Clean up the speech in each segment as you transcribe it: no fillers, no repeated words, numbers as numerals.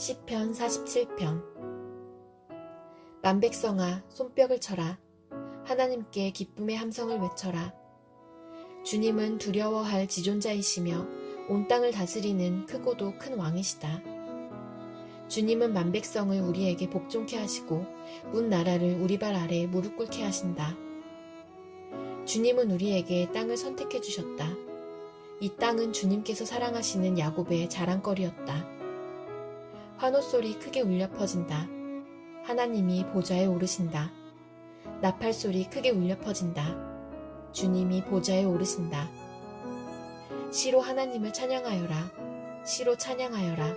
시편 47편. 만백성아, 손뼉을 쳐라. 하나님께 기쁨의 함성을 외쳐라. 주님은 두려워할 지존자이시며 온 땅을 다스리는 크고도 큰 왕이시다. 주님은 만백성을 우리에게 복종케 하시고 문 나라를 우리 발 아래 무릎 꿇게 하신다. 주님은 우리에게 땅을 선택해 주셨다. 이 땅은 주님께서 사랑하시는 야곱의 자랑거리였다. 환호소리 크게 울려 퍼진다. 하나님이 보좌에 오르신다. 나팔소리 크게 울려 퍼진다. 주님이 보좌에 오르신다. 시로 하나님을 찬양하여라. 시로 찬양하여라.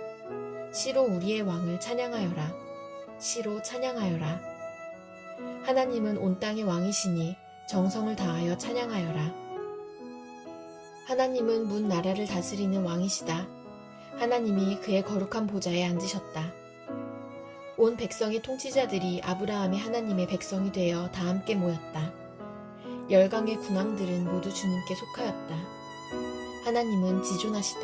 시로 우리의 왕을 찬양하여라. 시로 찬양하여라. 하나님은 온 땅의 왕이시니 정성을 다하여 찬양하여라. 하나님은 문 나라를 다스리는 왕이시다. 하나님이 그의 거룩한 보좌에 앉으셨다. 온 백성의 통치자들이 아브라함의 하나님의 백성이 되어 다 함께 모였다. 열강의 군왕들은 모두 주님께 속하였다. 하나님은 지존하시다.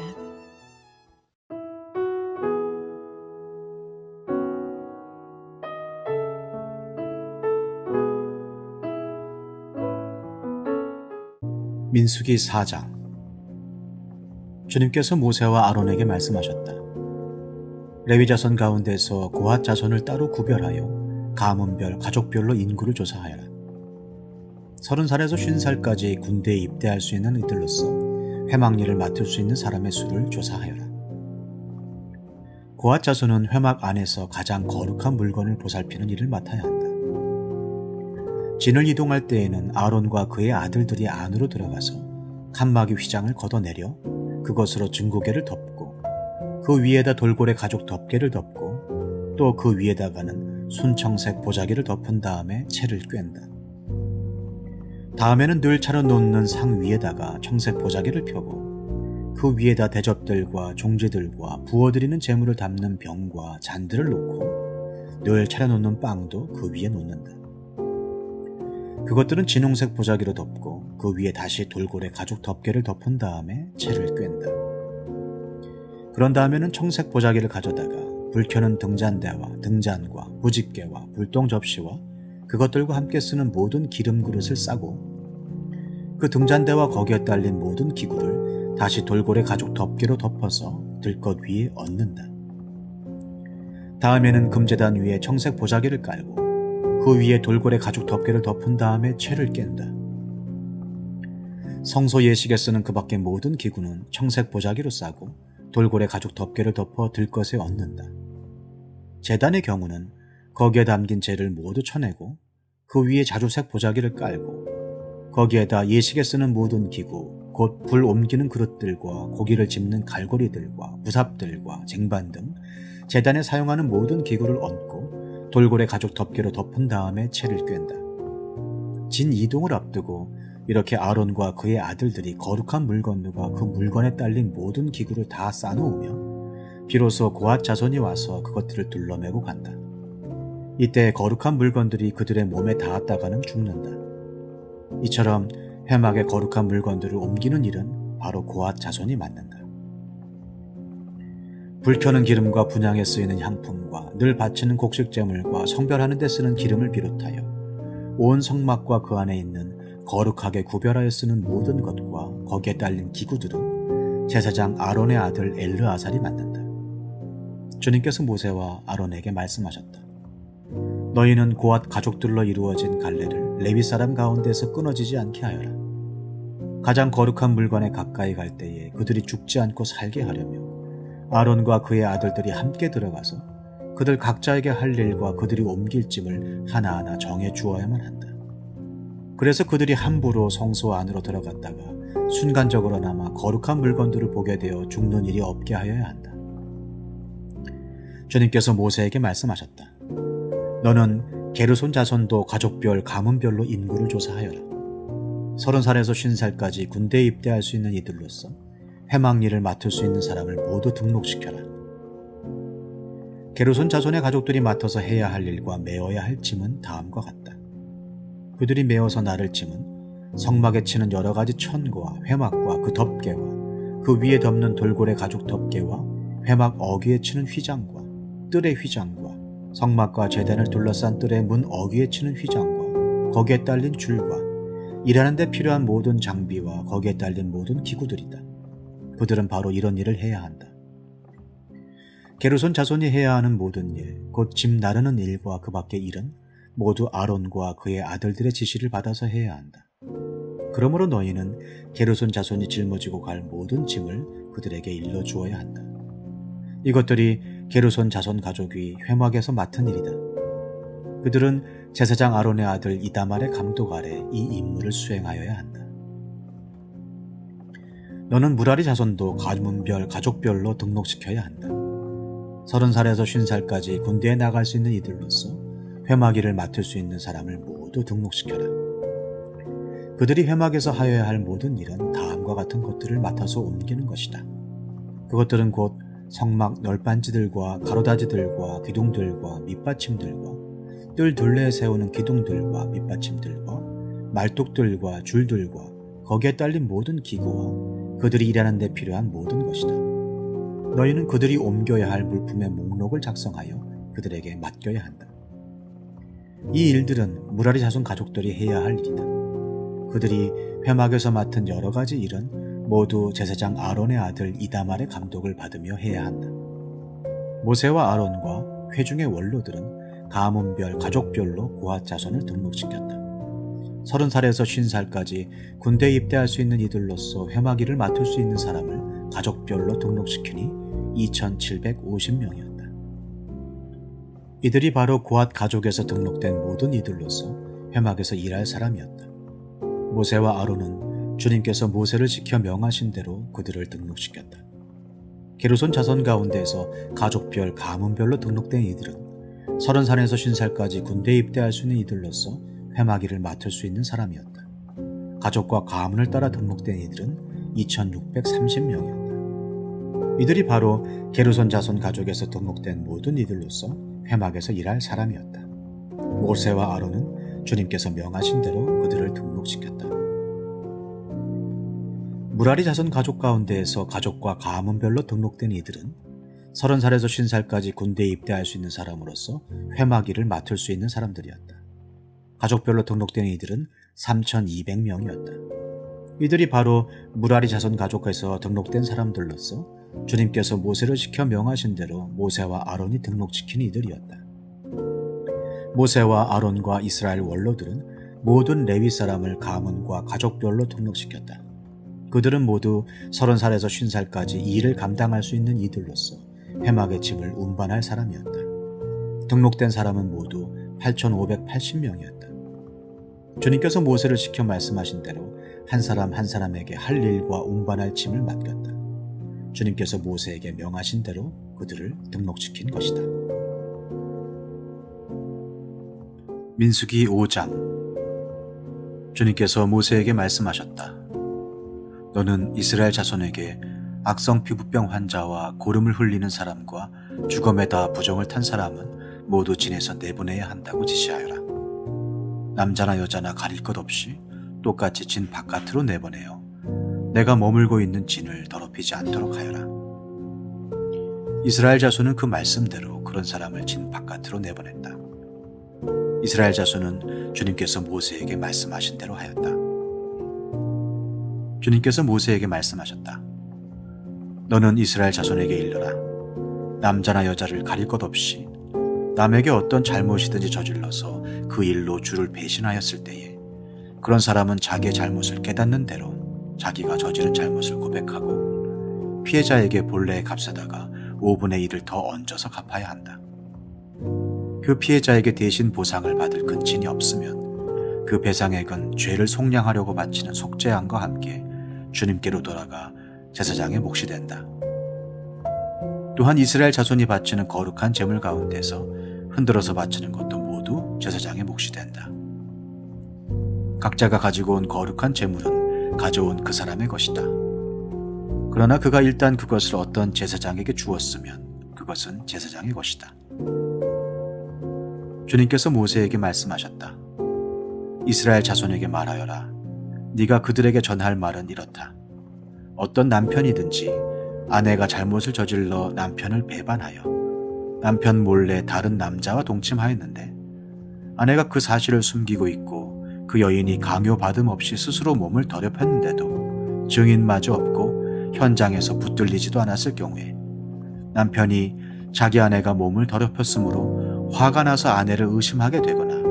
민수기 4장. 주님께서 모세와 아론에게 말씀하셨다. 레위 자손 가운데서 고핫 자손을 따로 구별하여 가문별, 가족별로 인구를 조사하여라. 30살에서 50살까지 군대에 입대할 수 있는 이들로서 회막일을 맡을 수 있는 사람의 수를 조사하여라. 고핫 자손은 회막 안에서 가장 거룩한 물건을 보살피는 일을 맡아야 한다. 진을 이동할 때에는 아론과 그의 아들들이 안으로 들어가서 칸막이 휘장을 걷어내려 그것으로 증거궤를 덮고 그 위에다 돌고래 가죽 덮개를 덮고 또 그 위에다가는 순청색 보자기를 덮은 다음에 채를 꿰다. 다음에는 늘 차려 놓는 상 위에다가 청색 보자기를 펴고 그 위에다 대접들과 종지들과 부어드리는 재물을 담는 병과 잔들을 놓고 늘 차려 놓는 빵도 그 위에 놓는다. 그것들은 진홍색 보자기로 덮고 그 위에 다시 돌고래 가죽 덮개를 덮은 다음에 채를 꿰다. 그런 다음에는 청색 보자기를 가져다가 불 켜는 등잔대와 등잔과 부집개와 불똥 접시와 그것들과 함께 쓰는 모든 기름 그릇을 싸고 그 등잔대와 거기에 딸린 모든 기구를 다시 돌고래 가죽 덮개로 덮어서 들것 위에 얹는다. 다음에는 금제단 위에 청색 보자기를 깔고 그 위에 돌고래 가죽 덮개를 덮은 다음에 채를 깬다. 성소 예식에 쓰는 그 밖의 모든 기구는 청색 보자기로 싸고 돌고래 가죽 덮개를 덮어 들것에 얹는다. 제단의 경우는 거기에 담긴 재를 모두 쳐내고 그 위에 자주색 보자기를 깔고 거기에다 예식에 쓰는 모든 기구, 곧 불 옮기는 그릇들과 고기를 집는 갈고리들과 부삽들과 쟁반 등 제단에 사용하는 모든 기구를 얹고 돌고래 가죽 덮개로 덮은 다음에 채를 꿰다. 진 이동을 앞두고 이렇게 아론과 그의 아들들이 거룩한 물건과 그 물건에 딸린 모든 기구를 다 싸놓으며 비로소 고핫 자손이 와서 그것들을 둘러매고 간다. 이때 거룩한 물건들이 그들의 몸에 닿았다가는 죽는다. 이처럼 회막의 거룩한 물건들을 옮기는 일은 바로 고핫 자손이 맡는다. 불 켜는 기름과 분향에 쓰이는 향품과 늘 바치는 곡식제물과 성별하는 데 쓰는 기름을 비롯하여 온 성막과 그 안에 있는 거룩하게 구별하여 쓰는 모든 것과 거기에 딸린 기구들은 제사장 아론의 아들 엘르아살이 맡는다. 주님께서 모세와 아론에게 말씀하셨다. 너희는 고핫 가족들로 이루어진 갈래를 레위 사람 가운데서 끊어지지 않게 하여라. 가장 거룩한 물건에 가까이 갈 때에 그들이 죽지 않고 살게 하려며 아론과 그의 아들들이 함께 들어가서 그들 각자에게 할 일과 그들이 옮길 짐을 하나하나 정해 주어야만 한다. 그래서 그들이 함부로 성소 안으로 들어갔다가 순간적으로나마 거룩한 물건들을 보게 되어 죽는 일이 없게 하여야 한다. 주님께서 모세에게 말씀하셨다. 너는 게르손 자손도 가족별, 가문별로 인구를 조사하여라. 30살에서 50살까지 군대에 입대할 수 있는 이들로서 회막일을 맡을 수 있는 사람을 모두 등록시켜라. 게르손 자손의 가족들이 맡아서 해야 할 일과 메어야 할 짐은 다음과 같다. 그들이 메어서 나를 짐은 성막에 치는 여러 가지 천과 회막과 그 덮개와 그 위에 덮는 돌고래 가죽 덮개와 회막 어귀에 치는 휘장과 뜰의 휘장과 성막과 제단을 둘러싼 뜰의 문 어귀에 치는 휘장과 거기에 딸린 줄과 일하는 데 필요한 모든 장비와 거기에 딸린 모든 기구들이다. 그들은 바로 이런 일을 해야 한다. 게르손 자손이 해야 하는 모든 일, 곧 짐 나르는 일과 그 밖의 일은 모두 아론과 그의 아들들의 지시를 받아서 해야 한다. 그러므로 너희는 게르손 자손이 짊어지고 갈 모든 짐을 그들에게 일러 주어야 한다. 이것들이 게르손 자손 가족이 회막에서 맡은 일이다. 그들은 제사장 아론의 아들 이다말의 감독 아래 이 임무를 수행하여야 한다. 너는 무라리 자손도 가문별, 가족별로 등록시켜야 한다. 30살에서 50살까지 군대에 나갈 수 있는 이들로서 회막일을 맡을 수 있는 사람을 모두 등록시켜라. 그들이 회막에서 하여야 할 모든 일은 다음과 같은 것들을 맡아서 옮기는 것이다. 그것들은 곧 성막 널빤지들과 가로다지들과 기둥들과 밑받침들과 뜰 둘레에 세우는 기둥들과 밑받침들과 말뚝들과 줄들과 거기에 딸린 모든 기구와 그들이 일하는 데 필요한 모든 것이다. 너희는 그들이 옮겨야 할 물품의 목록을 작성하여 그들에게 맡겨야 한다. 이 일들은 무라리 자손 가족들이 해야 할 일이다. 그들이 회막에서 맡은 여러 가지 일은 모두 제사장 아론의 아들 이다말의 감독을 받으며 해야 한다. 모세와 아론과 회중의 원로들은 가문별, 가족별로 고핫 자손을 등록시켰다. 30살에서 50살까지 군대에 입대할 수 있는 이들로서 회막일을 맡을 수 있는 사람을 가족별로 등록시키니 2750명이었다. 이들이 바로 고핫 가족에서 등록된 모든 이들로서 회막에서 일할 사람이었다. 모세와 아론은 주님께서 모세를 시켜 명하신 대로 그들을 등록시켰다. 게르손 자손 가운데에서 가족별, 가문별로 등록된 이들은 30살에서 50살까지 군대에 입대할 수 있는 이들로서 회막일을 맡을 수 있는 사람이었다. 가족과 가문을 따라 등록된 이들은 2630명이었다. 이들이 바로 게르손 자손 가족에서 등록된 모든 이들로서 회막에서 일할 사람이었다. 모세와 아론은 주님께서 명하신 대로 그들을 등록시켰다. 무라리 자손 가족 가운데에서 가족과 가문별로 등록된 이들은 30살에서 50살까지 군대에 입대할 수 있는 사람으로서 회막일을 맡을 수 있는 사람들이었다. 가족별로 등록된 이들은 3200명이었다. 이들이 바로 무라리 자손 가족에서 등록된 사람들로서 주님께서 모세를 시켜 명하신 대로 모세와 아론이 등록시킨 이들이었다. 모세와 아론과 이스라엘 원로들은 모든 레위 사람을 가문과 가족별로 등록시켰다. 그들은 모두 30살에서 50살까지 이 일을 감당할 수 있는 이들로서 회막의 짐을 운반할 사람이었다. 등록된 사람은 모두 8580명이었다. 주님께서 모세를 시켜 말씀하신 대로 한 사람 한 사람에게 할 일과 운반할 짐을 맡겼다. 주님께서 모세에게 명하신 대로 그들을 등록시킨 것이다. 민수기 5장. 주님께서 모세에게 말씀하셨다. 너는 이스라엘 자손에게 악성 피부병 환자와 고름을 흘리는 사람과 주검에다 부정을 탄 사람은 모두 진에서 내보내야 한다고 지시하여라. 남자나 여자나 가릴 것 없이 똑같이 진 바깥으로 내보내어 내가 머물고 있는 진을 더럽히지 않도록 하여라. 이스라엘 자손은 그 말씀대로 그런 사람을 진 바깥으로 내보냈다. 이스라엘 자손은 주님께서 모세에게 말씀하신 대로 하였다. 주님께서 모세에게 말씀하셨다. 너는 이스라엘 자손에게 일러라. 남자나 여자를 가릴 것 없이 남에게 어떤 잘못이든지 저질러서 그 일로 주를 배신하였을 때에 그런 사람은 자기의 잘못을 깨닫는 대로 자기가 저지른 잘못을 고백하고 피해자에게 본래의 값에다가 5분의 1을 더 얹어서 갚아야 한다. 그 피해자에게 대신 보상을 받을 근친이 없으면 그 배상액은 죄를 속량하려고 바치는 속죄양과 함께 주님께로 돌아가 제사장의 몫이 된다. 또한 이스라엘 자손이 바치는 거룩한 제물 가운데서 흔들어서 바치는 것도 모두 제사장의 몫이 된다. 각자가 가지고 온 거룩한 제물은 가져온 그 사람의 것이다. 그러나 그가 일단 그것을 어떤 제사장에게 주었으면 그것은 제사장의 것이다. 주님께서 모세에게 말씀하셨다. 이스라엘 자손에게 말하여라. 네가 그들에게 전할 말은 이렇다. 어떤 남편이든지 아내가 잘못을 저질러 남편을 배반하여 남편 몰래 다른 남자와 동침하였는데 아내가 그 사실을 숨기고 있고 그 여인이 강요받음 없이 스스로 몸을 더럽혔는데도 증인마저 없고 현장에서 붙들리지도 않았을 경우에 남편이 자기 아내가 몸을 더럽혔으므로 화가 나서 아내를 의심하게 되거나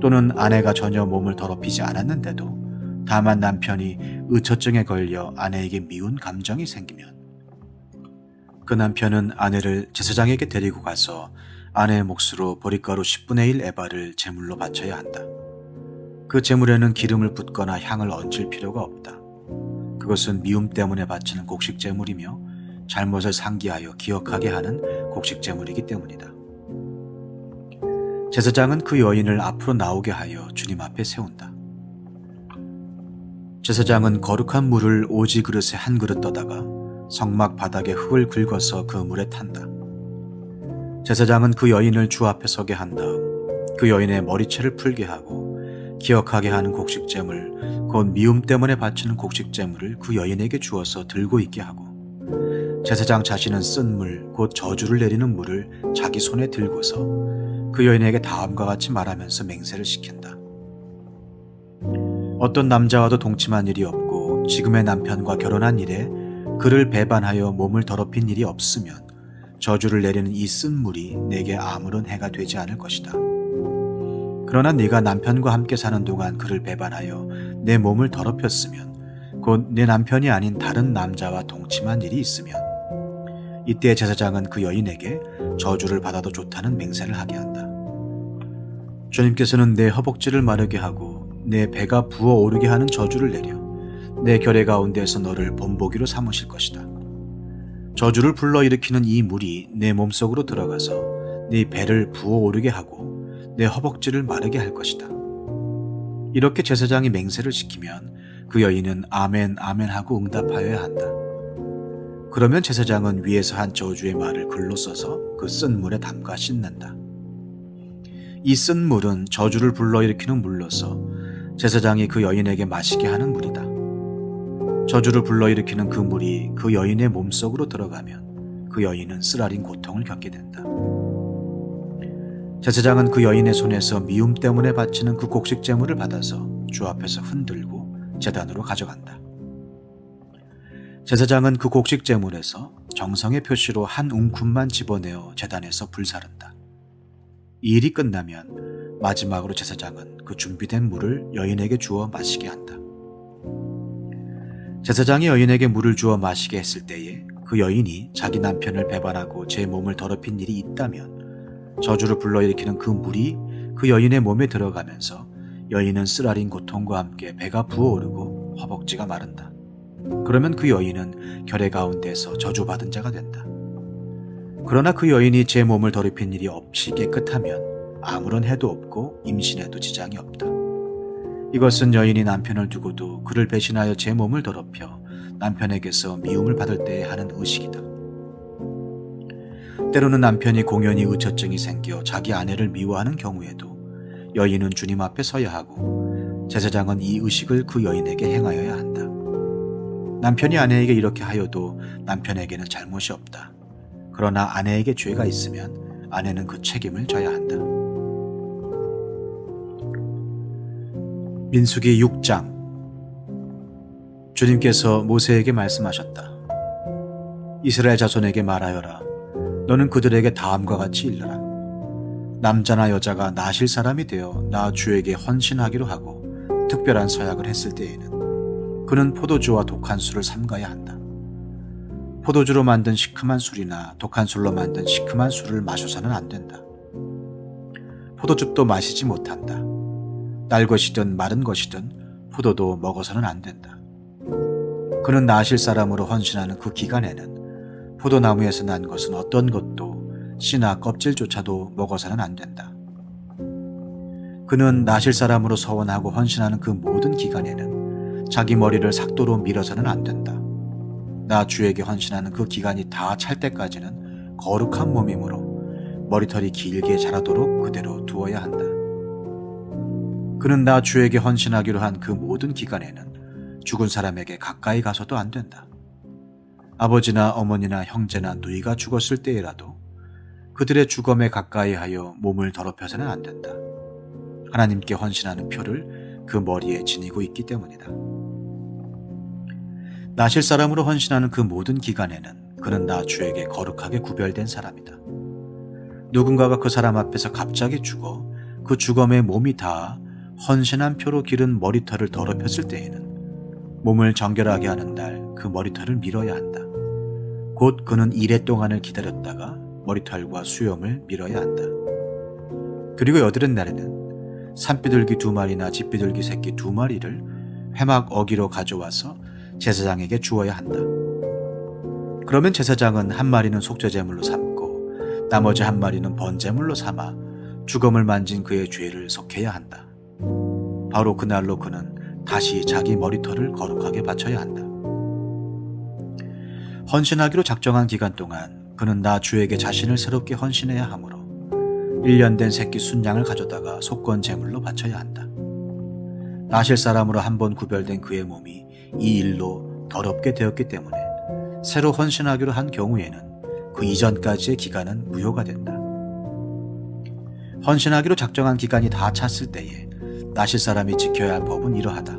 또는 아내가 전혀 몸을 더럽히지 않았는데도 다만 남편이 의처증에 걸려 아내에게 미운 감정이 생기면 그 남편은 아내를 제사장에게 데리고 가서 아내의 몫으로 보리가루 10분의 1 에바를 제물로 바쳐야 한다. 그 제물에는 기름을 붓거나 향을 얹을 필요가 없다. 그것은 미움 때문에 바치는 곡식 제물이며 잘못을 상기하여 기억하게 하는 곡식 제물이기 때문이다. 제사장은 그 여인을 앞으로 나오게 하여 주님 앞에 세운다. 제사장은 거룩한 물을 오지 그릇에 한 그릇 떠다가 성막 바닥에 흙을 긁어서 그 물에 탄다. 제사장은 그 여인을 주 앞에 서게 한 다음 그 여인의 머리채를 풀게 하고 기억하게 하는 곡식제물 곧 미움 때문에 바치는 곡식제물을 그 여인에게 주어서 들고 있게 하고 제사장 자신은 쓴 물 곧 저주를 내리는 물을 자기 손에 들고서 그 여인에게 다음과 같이 말하면서 맹세를 시킨다. 어떤 남자와도 동침한 일이 없고 지금의 남편과 결혼한 이래 그를 배반하여 몸을 더럽힌 일이 없으면 저주를 내리는 이 쓴 물이 내게 아무런 해가 되지 않을 것이다. 그러나 네가 남편과 함께 사는 동안 그를 배반하여 내 몸을 더럽혔으면 곧 내 남편이 아닌 다른 남자와 동침한 일이 있으면 이때 제사장은 그 여인에게 저주를 받아도 좋다는 맹세를 하게 한다. 주님께서는 내 허벅지를 마르게 하고 내 배가 부어오르게 하는 저주를 내려 내 결의 가운데에서 너를 본보기로 삼으실 것이다. 저주를 불러일으키는 이 물이 내 몸속으로 들어가서 네 배를 부어오르게 하고 내 허벅지를 마르게 할 것이다. 이렇게 제사장이 맹세를 시키면 그 여인은 아멘 아멘 하고 응답하여야 한다. 그러면 제사장은 위에서 한 저주의 말을 글로 써서 그 쓴 물에 담가 씻는다. 이 쓴 물은 저주를 불러일으키는 물로서 제사장이 그 여인에게 마시게 하는 물이다. 저주를 불러일으키는 그 물이 그 여인의 몸속으로 들어가면 그 여인은 쓰라린 고통을 겪게 된다. 제사장은 그 여인의 손에서 미움 때문에 바치는 그 곡식 제물을 받아서 주 앞에서 흔들고 제단으로 가져간다. 제사장은 그 곡식 제물에서 정성의 표시로 한 웅큼만 집어내어 제단에서 불사른다. 이 일이 끝나면 마지막으로 제사장은 그 준비된 물을 여인에게 주어 마시게 한다. 제사장이 여인에게 물을 주어 마시게 했을 때에 그 여인이 자기 남편을 배반하고 제 몸을 더럽힌 일이 있다면 저주를 불러일으키는 그 물이 그 여인의 몸에 들어가면서 여인은 쓰라린 고통과 함께 배가 부어오르고 허벅지가 마른다. 그러면 그 여인은 결의 가운데서 저주받은 자가 된다. 그러나 그 여인이 제 몸을 더럽힌 일이 없이 깨끗하면 아무런 해도 없고 임신에도 지장이 없다. 이것은 여인이 남편을 두고도 그를 배신하여 제 몸을 더럽혀 남편에게서 미움을 받을 때에 하는 의식이다. 때로는 남편이 공연히 의처증이 생겨 자기 아내를 미워하는 경우에도 여인은 주님 앞에 서야 하고 제사장은 이 의식을 그 여인에게 행하여야 한다. 남편이 아내에게 이렇게 하여도 남편에게는 잘못이 없다. 그러나 아내에게 죄가 있으면 아내는 그 책임을 져야 한다. 민수기 6장. 주님께서 모세에게 말씀하셨다. 이스라엘 자손에게 말하여라. 너는 그들에게 다음과 같이 일러라. 남자나 여자가 나실 사람이 되어 나 주에게 헌신하기로 하고 특별한 서약을 했을 때에는 그는 포도주와 독한 술을 삼가야 한다. 포도주로 만든 시큼한 술이나 독한 술로 만든 시큼한 술을 마셔서는 안 된다. 포도즙도 마시지 못한다. 날 것이든 마른 것이든 포도도 먹어서는 안 된다. 그는 나실 사람으로 헌신하는 그 기간에는 포도나무에서 난 것은 어떤 것도 씨나 껍질조차도 먹어서는 안 된다. 그는 나실 사람으로 서원하고 헌신하는 그 모든 기간에는 자기 머리를 삭도로 밀어서는 안 된다. 나 주에게 헌신하는 그 기간이 다 찰 때까지는 거룩한 몸이므로 머리털이 길게 자라도록 그대로 두어야 한다. 그는 나 주에게 헌신하기로 한 그 모든 기간에는 죽은 사람에게 가까이 가서도 안 된다. 아버지나 어머니나 형제나 누이가 죽었을 때에라도 그들의 주검에 가까이 하여 몸을 더럽혀서는 안 된다. 하나님께 헌신하는 표를 그 머리에 지니고 있기 때문이다. 나실 사람으로 헌신하는 그 모든 기간에는 그는 나 주에게 거룩하게 구별된 사람이다. 누군가가 그 사람 앞에서 갑자기 죽어 그 주검에 몸이 닿아 헌신한 표로 기른 머리털을 더럽혔을 때에는 몸을 정결하게 하는 날 그 머리털을 밀어야 한다. 곧 그는 이래 동안을 기다렸다가 머리털과 수염을 밀어야 한다. 그리고 여드렛 날에는 산비둘기 2마리나 집비둘기 새끼 2마리를 회막 어기로 가져와서 제사장에게 주어야 한다. 그러면 제사장은 한 마리는 속죄제물로 삼고 나머지 한 마리는 번제물로 삼아 주검을 만진 그의 죄를 속해야 한다. 바로 그날로 그는 다시 자기 머리털을 거룩하게 바쳐야 한다. 헌신하기로 작정한 기간 동안 그는 나 주에게 자신을 새롭게 헌신해야 하므로 1년 된 새끼 순양을 가져다가 속건 제물로 바쳐야 한다. 나실 사람으로 한 번 구별된 그의 몸이 이 일로 더럽게 되었기 때문에 새로 헌신하기로 한 경우에는 그 이전까지의 기간은 무효가 된다. 헌신하기로 작정한 기간이 다 찼을 때에 나실 사람이 지켜야 할 법은 이러하다.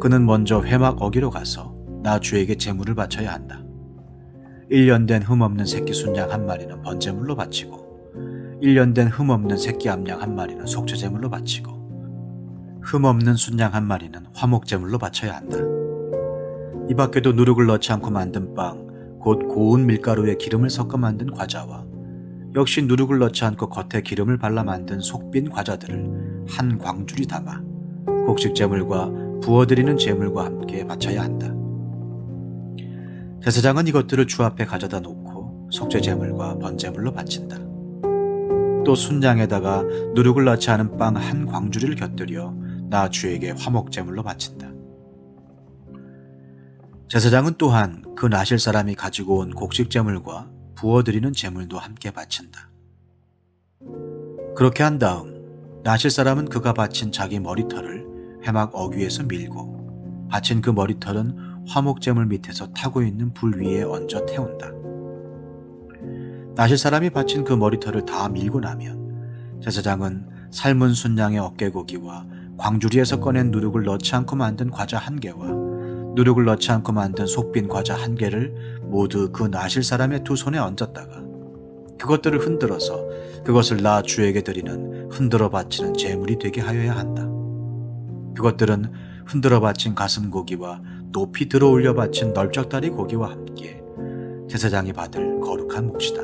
그는 먼저 회막 어기로 가서 나 주에게 제물을 바쳐야 한다. 1년 된 흠없는 새끼 순양 1마리는 번제물로 바치고 1년 된 흠없는 새끼 암양 1마리는 속죄제물로 바치고 흠없는 순양 1마리는 화목제물로 바쳐야 한다. 이 밖에도 누룩을 넣지 않고 만든 빵, 곧 고운 밀가루에 기름을 섞어 만든 과자와 역시 누룩을 넣지 않고 겉에 기름을 발라 만든 속빈 과자들을 한 광줄이 담아 곡식제물과 부어드리는 제물과 함께 바쳐야 한다. 제사장은 이것들을 주 앞에 가져다 놓고 속죄제물과 번제물로 바친다. 또 순양에다가 누룩을 넣지 않은 빵 한 광주리를 곁들여 나 주에게 화목제물로 바친다. 제사장은 또한 그 나실 사람이 가지고 온 곡식제물과 부어드리는 제물도 함께 바친다. 그렇게 한 다음 나실 사람은 그가 바친 자기 머리털을 회막 어귀에서 밀고 바친 그 머리털은 화목제물 밑에서 타고 있는 불 위에 얹어 태운다. 나실 사람이 바친 그 머리털을 다 밀고 나면 제사장은 삶은 순양의 어깨고기와 광주리에서 꺼낸 누룩을 넣지 않고 만든 과자 1개와 누룩을 넣지 않고 만든 속빈 과자 1개를 모두 그 나실 사람의 2손에 얹었다가 그것들을 흔들어서 그것을 나 주에게 드리는 흔들어 바치는 제물이 되게 하여야 한다. 그것들은 흔들어 바친 가슴고기와 높이 들어 올려 바친 널쩍다리 고기와 함께 제사장이 받을 거룩한 몫이다.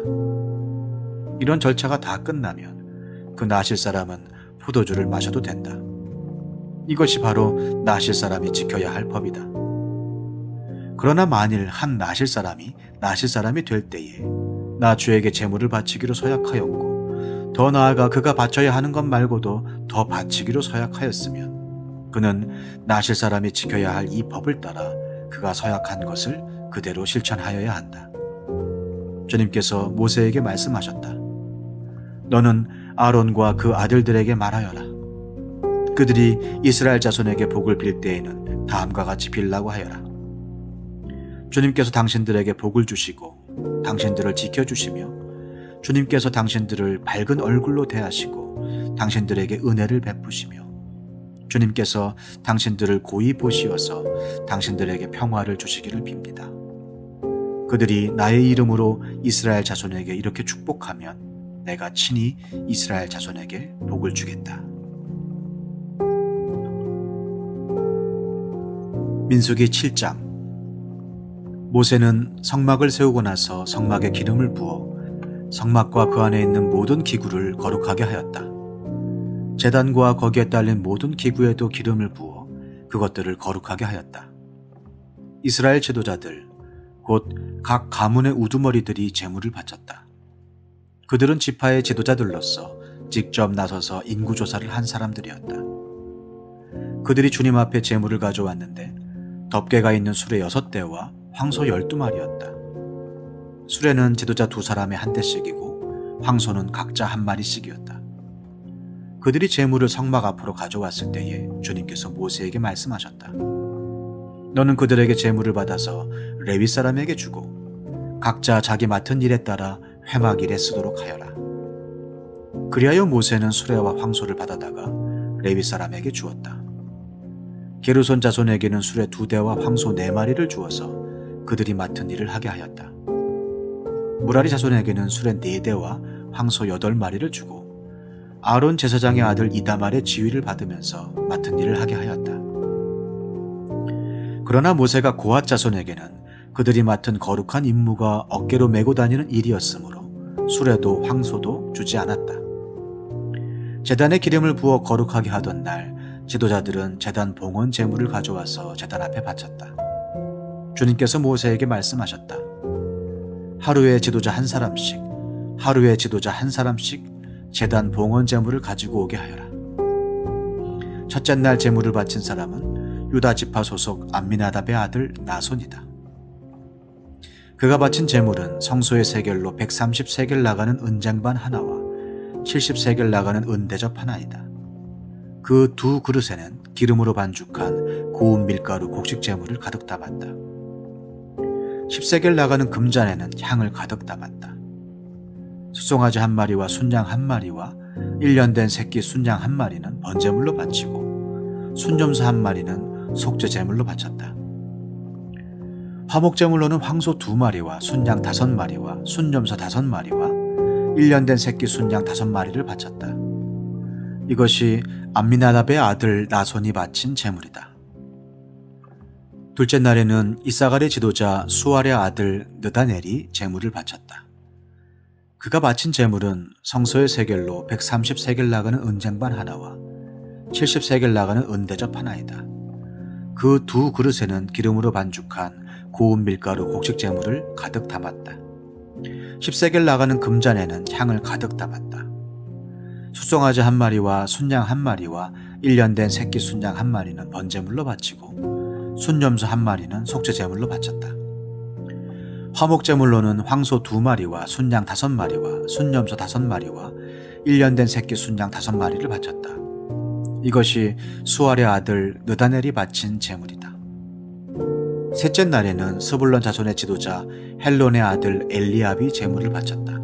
이런 절차가 다 끝나면 그 나실 사람은 포도주를 마셔도 된다. 이것이 바로 나실 사람이 지켜야 할 법이다. 그러나 만일 한 나실 사람이 될 때에 나 주에게 제물을 바치기로 서약하였고 더 나아가 그가 바쳐야 하는 것 말고도 더 바치기로 서약하였으면 그는 나실 사람이 지켜야 할 이 법을 따라 그가 서약한 것을 그대로 실천하여야 한다. 주님께서 모세에게 말씀하셨다. 너는 아론과 그 아들들에게 말하여라. 그들이 이스라엘 자손에게 복을 빌 때에는 다음과 같이 빌라고 하여라. 주님께서 당신들에게 복을 주시고 당신들을 지켜주시며 주님께서 당신들을 밝은 얼굴로 대하시고 당신들에게 은혜를 베푸시며 주님께서 당신들을 고이 보시어서 당신들에게 평화를 주시기를 빕니다. 그들이 나의 이름으로 이스라엘 자손에게 이렇게 축복하면 내가 친히 이스라엘 자손에게 복을 주겠다. 민수기 7장. 모세는 성막을 세우고 나서 성막에 기름을 부어 성막과 그 안에 있는 모든 기구를 거룩하게 하였다. 제단과 거기에 딸린 모든 기구에도 기름을 부어 그것들을 거룩하게 하였다. 이스라엘 지도자들 곧 각 가문의 우두머리들이 제물을 바쳤다. 그들은 지파의 지도자들로서 직접 나서서 인구조사를 한 사람들이었다. 그들이 주님 앞에 제물을 가져왔는데 덮개가 있는 수레 6대와 황소 12마리였다. 수레는 지도자 2사람에 한 대씩이고 황소는 각자 1마리씩이었다. 그들이 제물을 성막 앞으로 가져왔을 때에 주님께서 모세에게 말씀하셨다. 너는 그들에게 제물을 받아서 레위 사람에게 주고 각자 자기 맡은 일에 따라 회막일에 쓰도록 하여라. 그리하여 모세는 수레와 황소를 받아다가 레위 사람에게 주었다. 게르손 자손에게는 수레 2대와 황소 4마리를 주어서 그들이 맡은 일을 하게 하였다. 무라리 자손에게는 수레 4대와 황소 8마리를 주고 아론 제사장의 아들 이다말의 지휘를 받으면서 맡은 일을 하게 하였다. 그러나 모세가 고앗 자손에게는 그들이 맡은 거룩한 임무가 어깨로 메고 다니는 일이었으므로 수레도 황소도 주지 않았다. 제단에 기름을 부어 거룩하게 하던 날 지도자들은 제단 봉헌 제물을 가져와서 제단 앞에 바쳤다. 주님께서 모세에게 말씀하셨다. 하루에 지도자 한 사람씩, 하루에 지도자 한 사람씩 제단 봉헌 제물을 가지고 오게 하여라. 첫째 날 제물을 바친 사람은 유다 지파 소속 암미나답의 아들 나손이다. 그가 바친 제물은 성소의 세겔로 130세겔 나가는 은쟁반 하나와 70세겔 나가는 은대접 하나이다. 그 2 그릇에는 기름으로 반죽한 고운 밀가루 곡식 제물을 가득 담았다. 10세겔 나가는 금잔에는 향을 가득 담았다. 수송아지 1마리와 순양 1마리와 1년 된 새끼 순양 1마리는 번제물로 바치고 순점수 1마리는 속죄 제물로 바쳤다. 화목제물로는 황소 2마리와 순양 5마리와 순점수 5마리와 1년 된 새끼 순양 5마리를 바쳤다. 이것이 암미나답의 아들 나손이 바친 제물이다. 둘째 날에는 이사갈의 지도자 수알의 아들 느다넬이 제물을 바쳤다. 그가 바친 제물은 성소의 세겔로 130세겔 나가는 은쟁반 하나와 70세겔 나가는 은대접 하나이다. 그 2 그릇에는 기름으로 반죽한 고운 밀가루 곡식 제물을 가득 담았다. 10세겔 나가는 금잔에는 향을 가득 담았다. 수송아지 1마리와 순양 1마리와 1년 된 새끼 순양 1마리는 번제물로 바치고 순염소 1마리는 속죄 제물로 바쳤다. 화목제물로는 황소 2마리와 순양 5마리와 순염소 5마리와 1년 된 새끼 순양 5마리를 바쳤다. 이것이 수알의 아들 느다넬이 바친 제물이다. 셋째 날에는 스불론 자손의 지도자 헬론의 아들 엘리압이 제물을 바쳤다.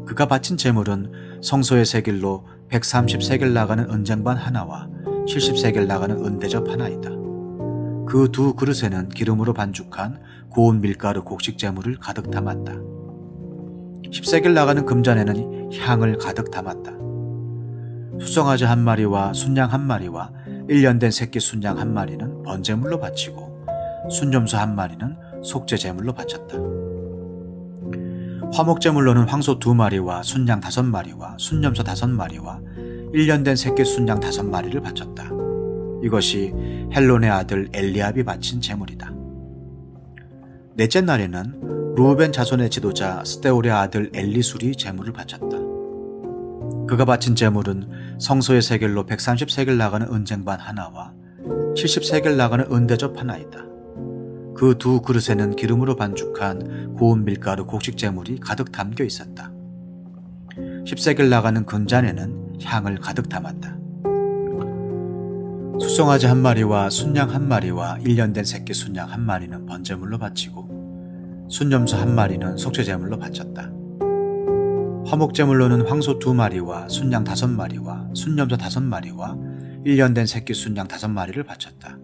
그가 바친 제물은 성소의 세겔로 130세겔 나가는 은쟁반 하나와 70세겔 나가는 은대접 하나이다. 그 2 그릇에는 기름으로 반죽한 고운 밀가루 곡식 제물을 가득 담았다. 10세겔 나가는 금잔에는 향을 가득 담았다. 수송아지 1마리와 순양 1마리와 1년 된 새끼 순양 1마리는 번제물로 바치고 순점수 1마리는 속죄 제물로 바쳤다. 화목제물로는 황소 2마리와 순양 5마리와 순염소 5마리와 1년 된 새끼 순양 5마리를 바쳤다. 이것이 헬론의 아들 엘리압이 바친 제물이다. 넷째 날에는 루벤 자손의 지도자 스데올의 아들 엘리술이 제물을 바쳤다. 그가 바친 제물은 성소의 세겔로 130세겔 나가는 은쟁반 하나와 70세겔 나가는 은대접 하나이다. 그 2 그릇에는 기름으로 반죽한 고운 밀가루 곡식 제물이 가득 담겨 있었다. 10세겔 나가는 금잔에는 향을 가득 담았다. 수송아지 1마리와 순양 1마리와 1년 된 새끼 순양 1마리는 번제물로 바치고 순염소 1마리는 속죄 제물로 바쳤다. 화목제물로는 황소 2마리와 순양 5마리와 순염소 5마리와 1년 된 새끼 순양 5마리를 바쳤다.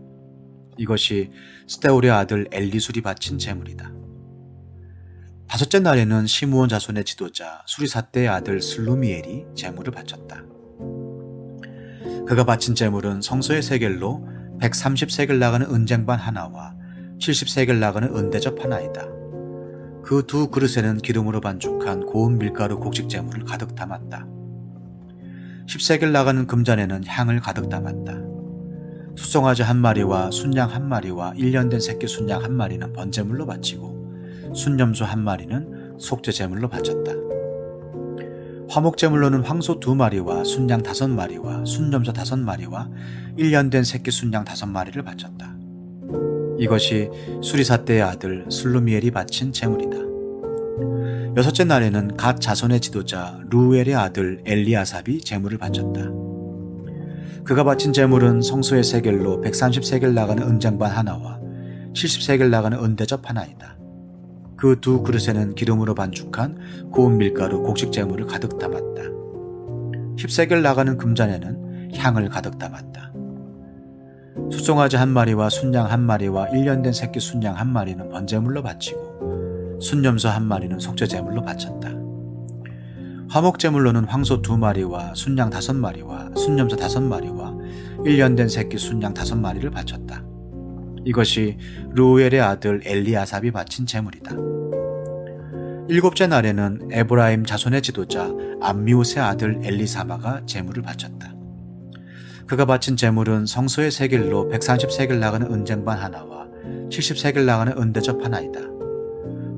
이것이 스데올의 아들 엘리술이 바친 제물이다. 다섯째 날에는 시므온 자손의 지도자 수리사대의 아들 슬루미엘이 제물을 바쳤다. 그가 바친 제물은 성소의 세겔로 130세겔 나가는 은쟁반 하나와 70세겔 나가는 은대접 하나이다. 그 2 그릇에는 기름으로 반죽한 고운 밀가루 곡식 제물을 가득 담았다. 10세겔 나가는 금잔에는 향을 가득 담았다. 수송아지 1마리와 순양 1마리와 1년 된 새끼 순양 1마리는 번제물로 바치고 순염소 1마리는 속죄 제물로 바쳤다. 화목제물로는 황소 2마리와 순양 5마리와 순염소 5마리와 1년 된 새끼 순양 5마리를 바쳤다. 이것이 수리사대의 아들 슬루미엘이 바친 제물이다. 여섯째 날에는 갓 자손의 지도자 루엘의 아들 엘리아삽이 제물을 바쳤다. 그가 바친 제물은 성소의 세겔로 130세겔 나가는 은쟁반 하나와 70세겔 나가는 은대접 하나이다. 그 두 그릇에는 기름으로 반죽한 고운 밀가루 곡식 재물을 가득 담았다. 10세겔 나가는 금잔에는 향을 가득 담았다. 수송아지 한 마리와 순양 한 마리와 1년 된 새끼 순양 한 마리는 번제물로 바치고 순염소 한 마리는 속죄제물로 바쳤다. 화목제물로는 황소 2마리와 순양 5마리와 순염소 5마리와 1년 된 새끼 순양 5마리를 바쳤다. 이것이 르우엘의 아들 엘리아삽이 바친 제물이다. 7째 날에는 에브라임 자손의 지도자 암미웃의 아들 엘리사마가 제물을 바쳤다. 그가 바친 제물은 성소의 세겔로 130세겔 나가는 은쟁반 하나와 70세겔 나가는 은대접 하나이다.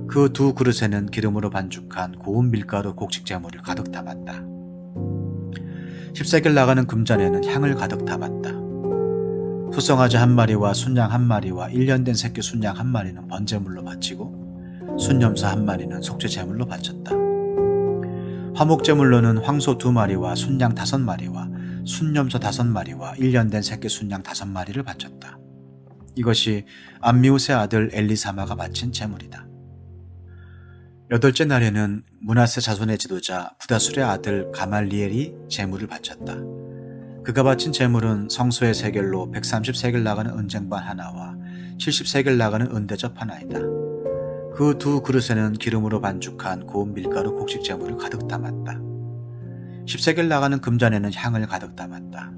그 두 그릇에는 기름으로 반죽한 고운 밀가루 곡식 제물을 가득 담았다. 10세겔 나가는 금잔에는 향을 가득 담았다. 수송아지 한 마리와 순양 한 마리와 1년 된 새끼 순양 한 마리는 번제물로 바치고 순염소 한 마리는 속죄제물로 바쳤다. 화목제물로는 황소 2마리와 순양 5마리와 순염소 5마리와 1년 된 새끼 순양 5마리를 바쳤다. 이것이 암미웃의 아들 엘리사마가 바친 제물이다. 8째 날에는 므낫세 자손의 지도자 부다술의 아들 가말리엘이 제물을 바쳤다. 그가 바친 제물은 성소의 세겔로 130세겔 나가는 은쟁반 하나와 70세겔 나가는 은대접 하나이다. 그 두 그릇에는 기름으로 반죽한 고운 밀가루 곡식 제물을 가득 담았다. 10세겔 나가는 금잔에는 향을 가득 담았다.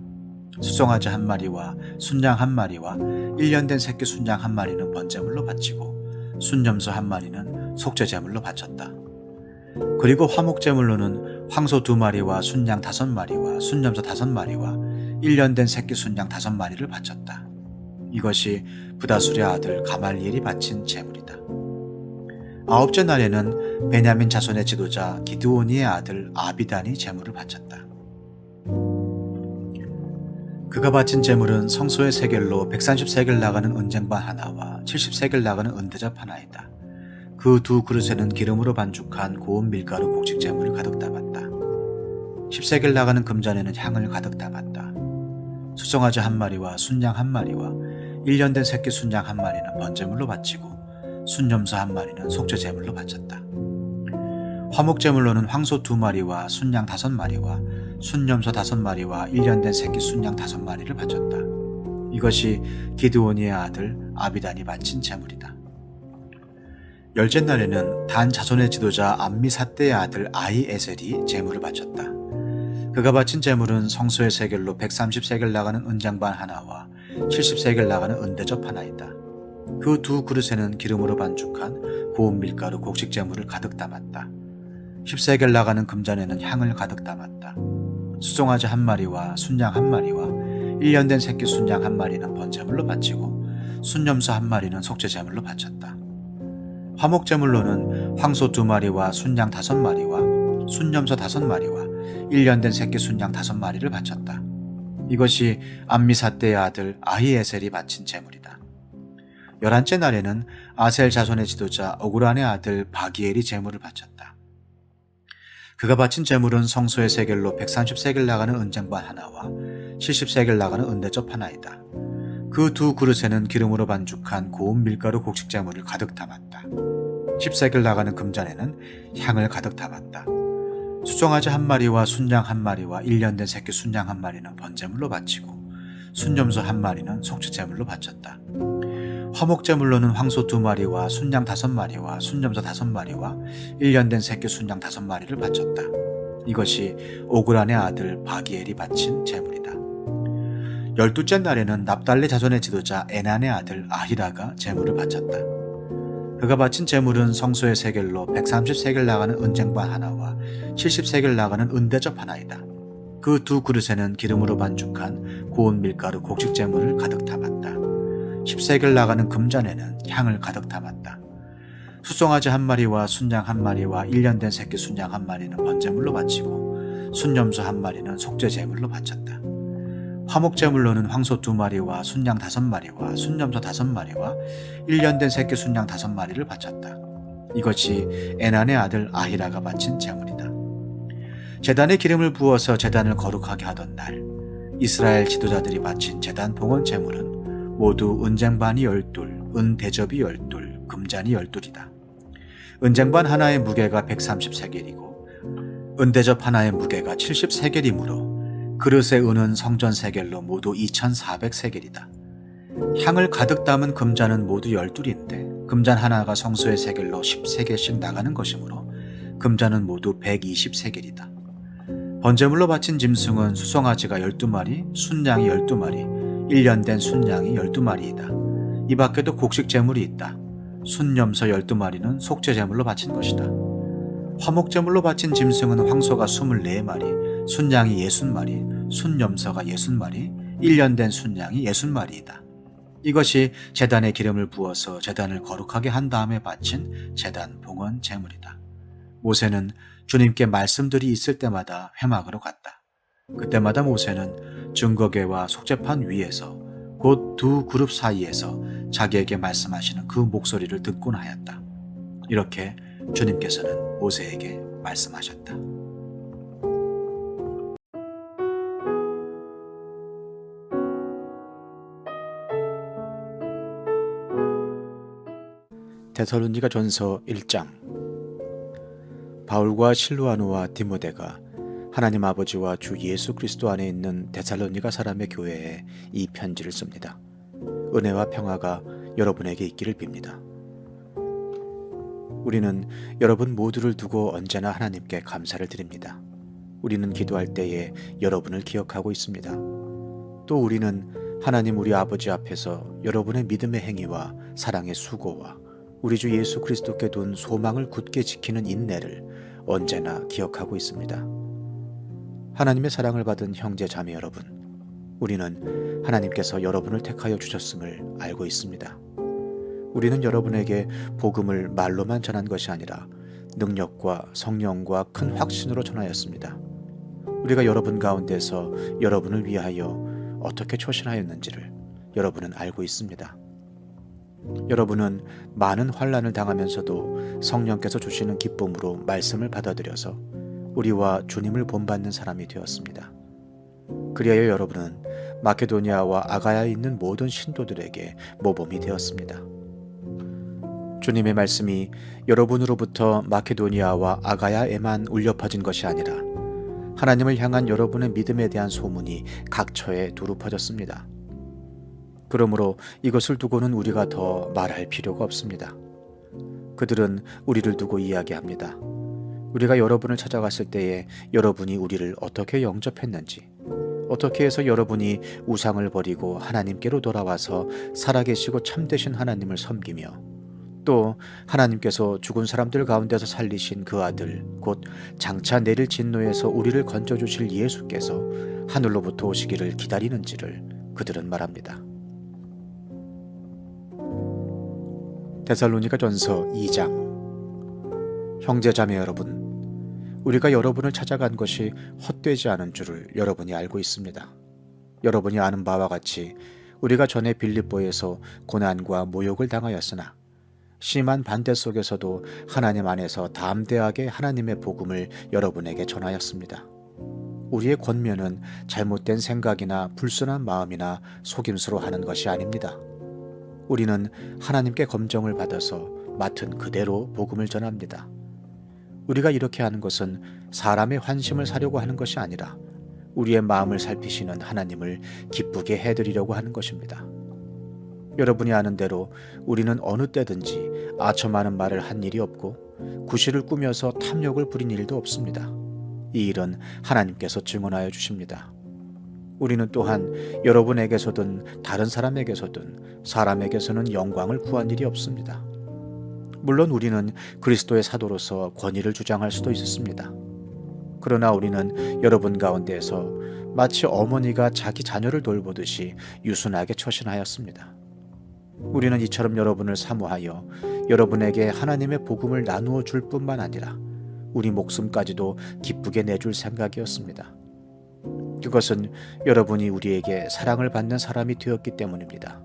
수송아지 한 마리와 순양 한 마리와 1년 된 새끼 순양 한 마리는 번제물로 바치고 순염소 한 마리는 속죄제물로 바쳤다. 그리고 화목제물로는 황소 2마리와 순양 5마리와 순염소 5마리와 1년 된 새끼 순양 5마리를 바쳤다. 이것이 부다술의 아들 가말리엘이 바친 제물이다. 9째 날에는 베냐민 자손의 지도자 기드오니의 아들 아비단이 제물을 바쳤다. 그가 바친 제물은 성소의 세겔로 130세겔 나가는 은쟁반 하나와 70세겔 나가는 은대접 하나이다. 그 두 그릇에는 기름으로 반죽한 고운 밀가루 곡식 제물을 가득 담았다. 10세겔 나가는 금잔에는 향을 가득 담았다. 수송아지 한 마리와 순양 한 마리와 1년 된 새끼 순양 한 마리는 번제물로 바치고 순염소 한 마리는 속죄제물로 바쳤다. 화목제물로는 황소 2마리와 순양 5마리와 순염소 5마리와 1년 된 새끼 순양 5마리를 바쳤다. 이것이 기드오니의 아들 아비단이 바친 제물이다. 10째 날에는 단 자손의 지도자 암미사떼의 아들 아히에셀이 제물을 바쳤다. 그가 바친 제물은 성소의 세겔로 130세겔 나가는 은장반 하나와 70세겔 나가는 은대접 하나이다. 그 두 그릇에는 기름으로 반죽한 고운 밀가루 곡식 제물을 가득 담았다. 10세겔 나가는 금잔에는 향을 가득 담았다. 수송아지 한 마리와 순양 한 마리와 1년 된 새끼 순양 한 마리는 번제물로 바치고 순염소 한 마리는 속죄제물로 바쳤다. 화목제물로는 황소 2마리와 순양 5마리와 순염소 5마리와 1년 된 새끼 순양 5마리를 바쳤다. 이것이 암미사떼의 아들 아히에셀이 바친 제물이다. 11째 날에는 아셀 자손의 지도자 오그란의 아들 바기엘이 제물을 바쳤다. 그가 바친 제물은 성소의 세겔로 130세겔 나가는 은쟁반 하나와 70세겔 나가는 은대접 하나이다. 그 두 그릇에는 기름으로 반죽한 고운 밀가루 곡식 제물을 가득 담았다. 10세겔 나가는 금잔에는 향을 가득 담았다. 수송아지 한 마리와 순양 한 마리와 1년 된 새끼 순양 한 마리는 번제물로 바치고 순염소 한 마리는 속죄제물로 바쳤다. 화목제물로는 황소 2마리와 순양 5마리와 순염소 5마리와 1년 된 새끼 순양 5마리를 바쳤다. 이것이 오그란의 아들 바기엘이 바친 제물이다. 12째 날에는 납달리 자손의 지도자 에난의 아들 아히라가 제물을 바쳤다. 그가 바친 제물은 성소의 세겔로 130세겔 나가는 은쟁반 하나와 70세겔 나가는 은대접 하나이다. 그 두 그릇에는 기름으로 반죽한 고운 밀가루 곡식 제물을 가득 담았다. 10세겔 나가는 금잔에는 향을 가득 담았다. 수송아지 한 마리와 순양 한 마리와 1년 된 새끼 순양 한 마리는 번제물로 바치고 순염소 한 마리는 속죄제물로 바쳤다. 화목제물로는 황소 2마리와 순양 5마리와 순염소 5마리와 1년 된 새끼 순양 5마리를 바쳤다. 이것이 에난의 아들 아히라가 바친 제물이다. 제단에 기름을 부어서 제단을 거룩하게 하던 날 이스라엘 지도자들이 바친 제단 봉헌 제물은 모두 은쟁반이 12, 은대접이 12, 금잔이 12이다. 은쟁반 하나의 무게가 130세겔이고 은대접 하나의 무게가 70세겔이므로 그릇의 은은 성전 세겔로 모두 2400세겔이다. 향을 가득 담은 금잔은 모두 12인데 금잔 하나가 성소의 세겔로 10세겔씩 나가는 것이므로 금잔은 모두 120세겔이다. 번제물로 바친 짐승은 수송아지가 12마리, 순양이 12마리, 1년 된 순양이 12마리이다. 이 밖에도 곡식 제물이 있다. 순염소 12마리는 속죄제물로 바친 것이다. 화목제물로 바친 짐승은 황소가 24마리, 순양이 60마리, 순염소가 60마리, 1년 된 순양이 60마리이다. 이것이 제단에 기름을 부어서 제단을 거룩하게 한 다음에 바친 제단 봉헌 제물이다. 모세는 주님께 말씀들이 있을 때마다 회막으로 갔다. 그때마다 모세는 증거궤와 속죄판 위에서 곧 두 그룹 사이에서 자기에게 말씀하시는 그 목소리를 듣곤 하였다. 이렇게 주님께서는 모세에게 말씀하셨다. 데살로니가 전서 1장. 바울과 실루아노와 디모데가 하나님 아버지와 주 예수 그리스도 안에 있는 데살로니가 사람의 교회에 이 편지를 씁니다. 은혜와 평화가 여러분에게 있기를 빕니다. 우리는 여러분 모두를 두고 언제나 하나님께 감사를 드립니다. 우리는 기도할 때에 여러분을 기억하고 있습니다. 또 우리는 하나님 우리 아버지 앞에서 여러분의 믿음의 행위와 사랑의 수고와 우리 주 예수 그리스도께 둔 소망을 굳게 지키는 인내를 언제나 기억하고 있습니다. 하나님의 사랑을 받은 형제 자매 여러분, 우리는 하나님께서 여러분을 택하여 주셨음을 알고 있습니다. 우리는 여러분에게 복음을 말로만 전한 것이 아니라 능력과 성령과 큰 확신으로 전하였습니다. 우리가 여러분 가운데서 여러분을 위하여 어떻게 초신하였는지를 여러분은 알고 있습니다. 여러분은 많은 환난을 당하면서도 성령께서 주시는 기쁨으로 말씀을 받아들여서 우리와 주님을 본받는 사람이 되었습니다. 그리하여 여러분은 마케도니아와 아가야에 있는 모든 신도들에게 모범이 되었습니다. 주님의 말씀이 여러분으로부터 마케도니아와 아가야에만 울려 퍼진 것이 아니라 하나님을 향한 여러분의 믿음에 대한 소문이 각처에 두루 퍼졌습니다. 그러므로 이것을 두고는 우리가 더 말할 필요가 없습니다. 그들은 우리를 두고 이야기합니다. 우리가 여러분을 찾아갔을 때에 여러분이 우리를 어떻게 영접했는지, 어떻게 해서 여러분이 우상을 버리고 하나님께로 돌아와서 살아계시고 참되신 하나님을 섬기며 또 하나님께서 죽은 사람들 가운데서 살리신 그 아들 곧 장차 내릴 진노에서 우리를 건져주실 예수께서 하늘로부터 오시기를 기다리는지를 그들은 말합니다. 데살로니가 전서 2장. 형제자매 여러분, 우리가 여러분을 찾아간 것이 헛되지 않은 줄을 여러분이 알고 있습니다. 여러분이 아는 바와 같이 우리가 전에 빌립보에서 고난과 모욕을 당하였으나 심한 반대 속에서도 하나님 안에서 담대하게 하나님의 복음을 여러분에게 전하였습니다. 우리의 권면은 잘못된 생각이나 불순한 마음이나 속임수로 하는 것이 아닙니다. 우리는 하나님께 검정을 받아서 맡은 그대로 복음을 전합니다. 우리가 이렇게 하는 것은 사람의 환심을 사려고 하는 것이 아니라 우리의 마음을 살피시는 하나님을 기쁘게 해드리려고 하는 것입니다. 여러분이 아는 대로 우리는 어느 때든지 아첨하는 말을 한 일이 없고 구실을 꾸며서 탐욕을 부린 일도 없습니다. 이 일은 하나님께서 증언하여 주십니다. 우리는 또한 여러분에게서든 다른 사람에게서든 사람에게서는 영광을 구한 일이 없습니다. 물론 우리는 그리스도의 사도로서 권위를 주장할 수도 있었습니다. 그러나 우리는 여러분 가운데에서 마치 어머니가 자기 자녀를 돌보듯이 유순하게 처신하였습니다. 우리는 이처럼 여러분을 사모하여 여러분에게 하나님의 복음을 나누어 줄 뿐만 아니라 우리 목숨까지도 기쁘게 내줄 생각이었습니다. 그것은 여러분이 우리에게 사랑을 받는 사람이 되었기 때문입니다.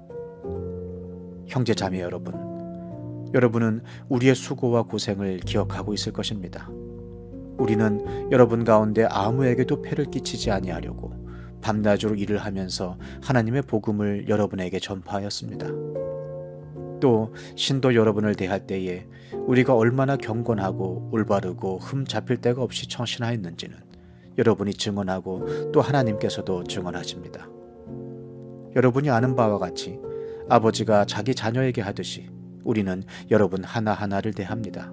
형제 자매 여러분은 우리의 수고와 고생을 기억하고 있을 것입니다. 우리는 여러분 가운데 아무에게도 폐를 끼치지 아니하려고 밤낮으로 일을 하면서 하나님의 복음을 여러분에게 전파하였습니다. 또 신도 여러분을 대할 때에 우리가 얼마나 경건하고 올바르고 흠 잡힐 데가 없이 청신하였는지는 여러분이 증언하고 또 하나님께서도 증언하십니다. 여러분이 아는 바와 같이 아버지가 자기 자녀에게 하듯이 우리는 여러분 하나하나를 대합니다.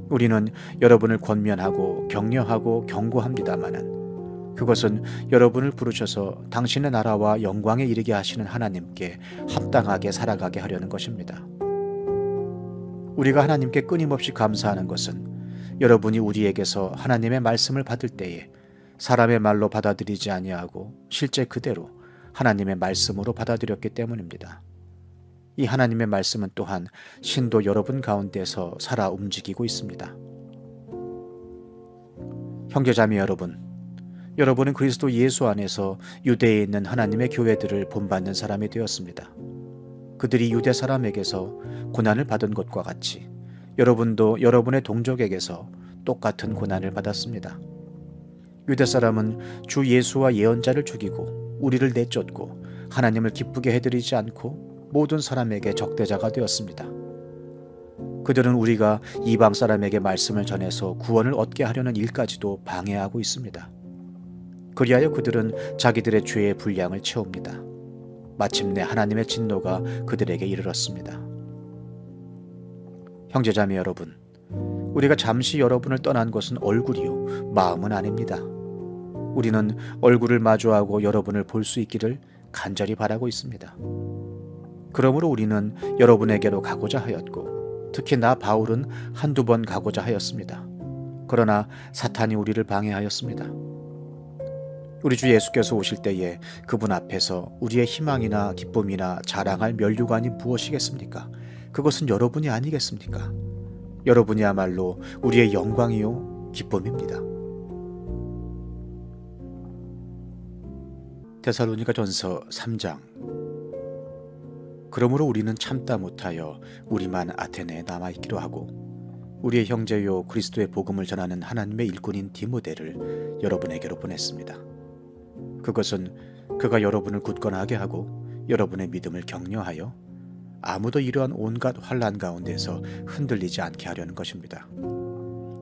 우리는 여러분을 권면하고 격려하고 경고합니다마는 그것은 여러분을 부르셔서 당신의 나라와 영광에 이르게 하시는 하나님께 합당하게 살아가게 하려는 것입니다. 우리가 하나님께 끊임없이 감사하는 것은 여러분이 우리에게서 하나님의 말씀을 받을 때에 사람의 말로 받아들이지 아니하고 실제 그대로 하나님의 말씀으로 받아들였기 때문입니다. 이 하나님의 말씀은 또한 신도 여러분 가운데서 살아 움직이고 있습니다. 형제자매 여러분, 여러분은 그리스도 예수 안에서 유대에 있는 하나님의 교회들을 본받는 사람이 되었습니다. 그들이 유대 사람에게서 고난을 받은 것과 같이 여러분도 여러분의 동족에게서 똑같은 고난을 받았습니다. 유대 사람은 주 예수와 예언자를 죽이고 우리를 내쫓고 하나님을 기쁘게 해드리지 않고 모든 사람에게 적대자가 되었습니다. 그들은 우리가 이방 사람에게 말씀을 전해서 구원을 얻게 하려는 일까지도 방해하고 있습니다. 그리하여 그들은 자기들의 죄의 분량을 채웁니다. 마침내 하나님의 진노가 그들에게 이르렀습니다. 형제자매 여러분, 우리가 잠시 여러분을 떠난 것은 얼굴이요 마음은 아닙니다. 우리는 얼굴을 마주하고 여러분을 볼 수 있기를 간절히 바라고 있습니다. 그러므로 우리는 여러분에게로 가고자 하였고 특히 나 바울은 한두 번 가고자 하였습니다. 그러나 사탄이 우리를 방해하였습니다. 우리 주 예수께서 오실 때에 그분 앞에서 우리의 희망이나 기쁨이나 자랑할 면류관이 무엇이겠습니까? 그것은 여러분이 아니겠습니까? 여러분이야말로 우리의 영광이요 기쁨입니다. 데살로니가전서 3장. 그러므로 우리는 참다 못하여 우리만 아테네에 남아있기로 하고 우리의 형제요 그리스도의 복음을 전하는 하나님의 일꾼인 디모데를 여러분에게로 보냈습니다. 그것은 그가 여러분을 굳건하게 하고 여러분의 믿음을 격려하여 아무도 이러한 온갖 환난 가운데서 흔들리지 않게 하려는 것입니다.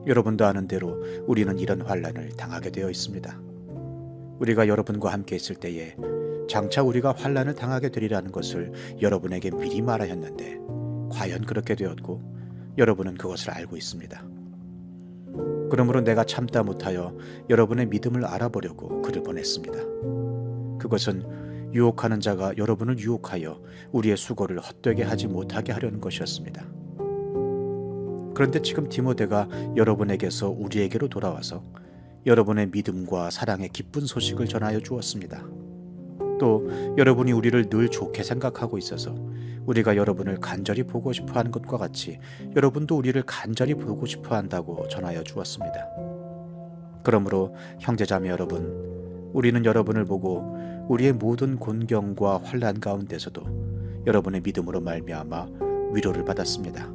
여러분도 아는 대로 우리는 이런 환난을 당하게 되어 있습니다. 우리가 여러분과 함께 있을 때에 장차 우리가 환난을 당하게 되리라는 것을 여러분에게 미리 말하였는데 과연 그렇게 되었고 여러분은 그것을 알고 있습니다. 그러므로 내가 참다 못하여 여러분의 믿음을 알아보려고 그를 보냈습니다. 그것은 유혹하는 자가 여러분을 유혹하여 우리의 수고를 헛되게 하지 못하게 하려는 것이었습니다. 그런데 지금 디모데가 여러분에게서 우리에게로 돌아와서 여러분의 믿음과 사랑의 기쁜 소식을 전하여 주었습니다. 또 여러분이 우리를 늘 좋게 생각하고 있어서 우리가 여러분을 간절히 보고 싶어 하는 것과 같이 여러분도 우리를 간절히 보고 싶어 한다고 전하여 주었습니다. 그러므로 형제자매 여러분, 우리는 여러분을 보고 우리의 모든 곤경과 환난 가운데서도 여러분의 믿음으로 말미암아 위로를 받았습니다.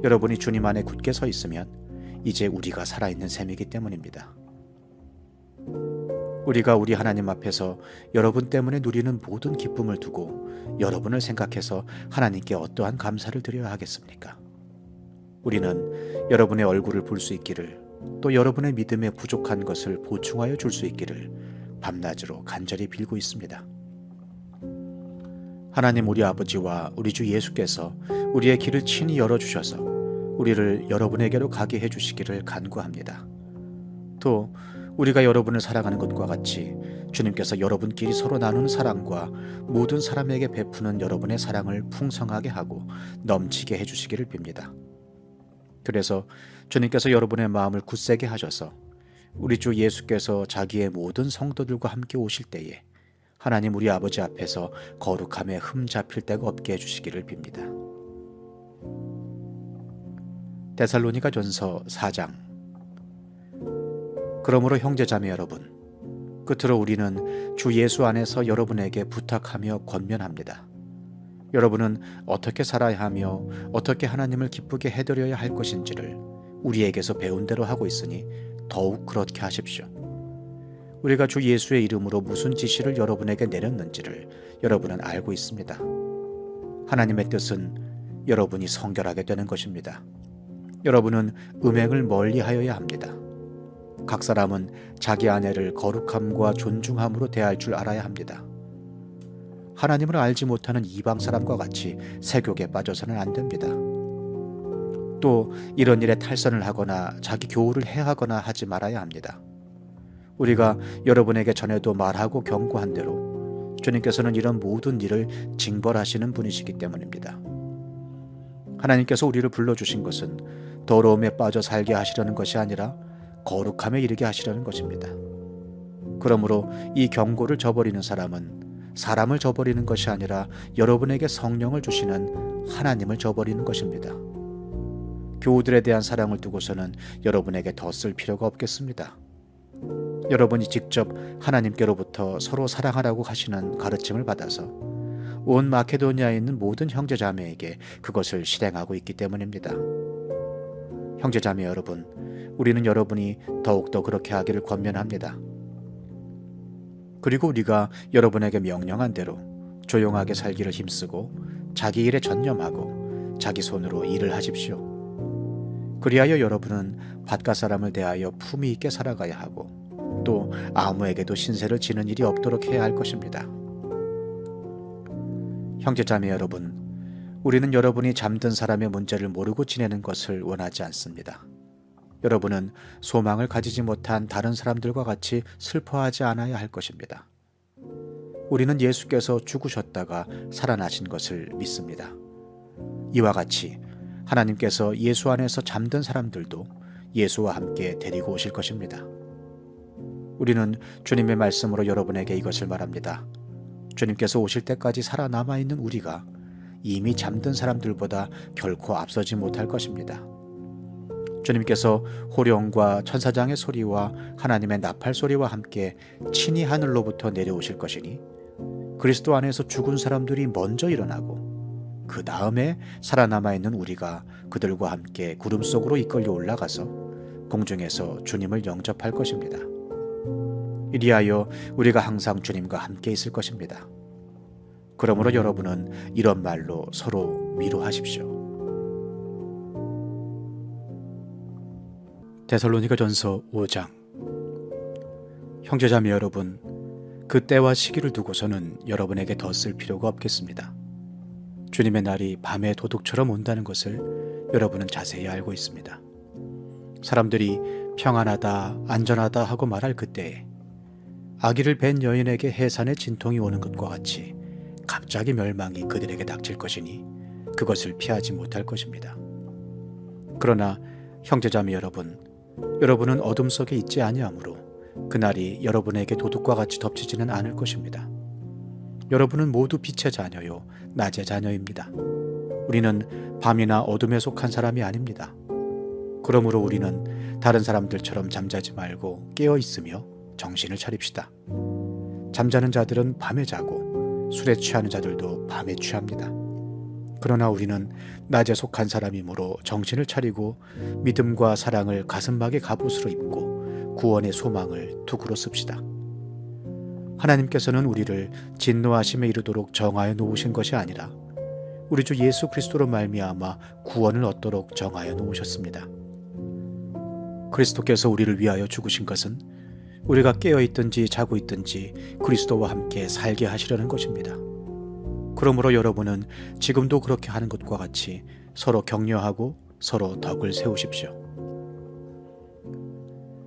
여러분이 주님 안에 굳게 서 있으면 이제 우리가 살아있는 셈이기 때문입니다. 우리가 우리 하나님 앞에서 여러분 때문에 누리는 모든 기쁨을 두고 여러분을 생각해서 하나님께 어떠한 감사를 드려야 하겠습니까? 우리는 여러분의 얼굴을 볼 수 있기를 또 여러분의 믿음에 부족한 것을 보충하여 줄 수 있기를 밤낮으로 간절히 빌고 있습니다. 하나님 우리 아버지와 우리 주 예수께서 우리의 길을 친히 열어주셔서 우리를 여러분에게로 가게 해주시기를 간구합니다. 또 우리가 여러분을 사랑하는 것과 같이 주님께서 여러분끼리 서로 나누는 사랑과 모든 사람에게 베푸는 여러분의 사랑을 풍성하게 하고 넘치게 해주시기를 빕니다. 그래서 주님께서 여러분의 마음을 굳세게 하셔서 우리 주 예수께서 자기의 모든 성도들과 함께 오실 때에 하나님 우리 아버지 앞에서 거룩함에 흠 잡힐 데가 없게 해주시기를 빕니다. 데살로니가전서 4장. 그러므로 형제자매 여러분, 끝으로 우리는 주 예수 안에서 여러분에게 부탁하며 권면합니다. 여러분은 어떻게 살아야 하며 어떻게 하나님을 기쁘게 해드려야 할 것인지를 우리에게서 배운 대로 하고 있으니 더욱 그렇게 하십시오. 우리가 주 예수의 이름으로 무슨 지시를 여러분에게 내렸는지를 여러분은 알고 있습니다. 하나님의 뜻은 여러분이 성결하게 되는 것입니다. 여러분은 음행을 멀리하여야 합니다. 각 사람은 자기 아내를 거룩함과 존중함으로 대할 줄 알아야 합니다. 하나님을 알지 못하는 이방 사람과 같이 세욕에 빠져서는 안 됩니다. 또 이런 일에 탈선을 하거나 자기 교우를 해하거나 하지 말아야 합니다. 우리가 여러분에게 전에도 말하고 경고한 대로 주님께서는 이런 모든 일을 징벌하시는 분이시기 때문입니다. 하나님께서 우리를 불러주신 것은 더러움에 빠져 살게 하시려는 것이 아니라 거룩함에 이르게 하시려는 것입니다. 그러므로 이 경고를 저버리는 사람은 사람을 저버리는 것이 아니라 여러분에게 성령을 주시는 하나님을 저버리는 것입니다. 교우들에 대한 사랑을 두고서는 여러분에게 더 쓸 필요가 없겠습니다. 여러분이 직접 하나님께로부터 서로 사랑하라고 하시는 가르침을 받아서 온 마케도니아에 있는 모든 형제자매에게 그것을 실행하고 있기 때문입니다. 형제자매 여러분, 우리는 여러분이 더욱더 그렇게 하기를 권면합니다. 그리고 우리가 여러분에게 명령한 대로 조용하게 살기를 힘쓰고 자기 일에 전념하고 자기 손으로 일을 하십시오. 그리하여 여러분은 바깥 사람을 대하여 품위 있게 살아가야 하고 또 아무에게도 신세를 지는 일이 없도록 해야 할 것입니다. 형제자매 여러분, 우리는 여러분이 잠든 사람의 문제를 모르고 지내는 것을 원하지 않습니다. 여러분은 소망을 가지지 못한 다른 사람들과 같이 슬퍼하지 않아야 할 것입니다. 우리는 예수께서 죽으셨다가 살아나신 것을 믿습니다. 이와 같이 하나님께서 예수 안에서 잠든 사람들도 예수와 함께 데리고 오실 것입니다. 우리는 주님의 말씀으로 여러분에게 이것을 말합니다. 주님께서 오실 때까지 살아남아 있는 우리가 이미 잠든 사람들보다 결코 앞서지 못할 것입니다. 주님께서 호령과 천사장의 소리와 하나님의 나팔 소리와 함께 친히 하늘로부터 내려오실 것이니 그리스도 안에서 죽은 사람들이 먼저 일어나고 그 다음에 살아남아 있는 우리가 그들과 함께 구름 속으로 이끌려 올라가서 공중에서 주님을 영접할 것입니다. 이리하여 우리가 항상 주님과 함께 있을 것입니다. 그러므로 여러분은 이런 말로 서로 위로하십시오. 데살로니가전서 5장. 형제자매 여러분, 그 때와 시기를 두고서는 여러분에게 더 쓸 필요가 없겠습니다. 주님의 날이 밤의 도둑처럼 온다는 것을 여러분은 자세히 알고 있습니다. 사람들이 평안하다, 안전하다 하고 말할 그때에 아기를 뵌 여인에게 해산의 진통이 오는 것과 같이 갑자기 멸망이 그들에게 닥칠 것이니 그것을 피하지 못할 것입니다. 그러나 형제자매 여러분, 여러분은 어둠 속에 있지 아니하므로 그날이 여러분에게 도둑과 같이 덮치지는 않을 것입니다. 여러분은 모두 빛의 자녀요 낮의 자녀입니다. 우리는 밤이나 어둠에 속한 사람이 아닙니다. 그러므로 우리는 다른 사람들처럼 잠자지 말고 깨어 있으며 정신을 차립시다. 잠자는 자들은 밤에 자고 술에 취하는 자들도 밤에 취합니다. 그러나 우리는 낮에 속한 사람이므로 정신을 차리고 믿음과 사랑을 가슴막에 갑옷으로 입고 구원의 소망을 투구로 씁시다. 하나님께서는 우리를 진노하심에 이르도록 정하여 놓으신 것이 아니라 우리 주 예수 그리스도로 말미암아 구원을 얻도록 정하여 놓으셨습니다. 그리스도께서 우리를 위하여 죽으신 것은 우리가 깨어있든지 자고 있든지 그리스도와 함께 살게 하시려는 것입니다. 그러므로 여러분은 지금도 그렇게 하는 것과 같이 서로 격려하고 서로 덕을 세우십시오.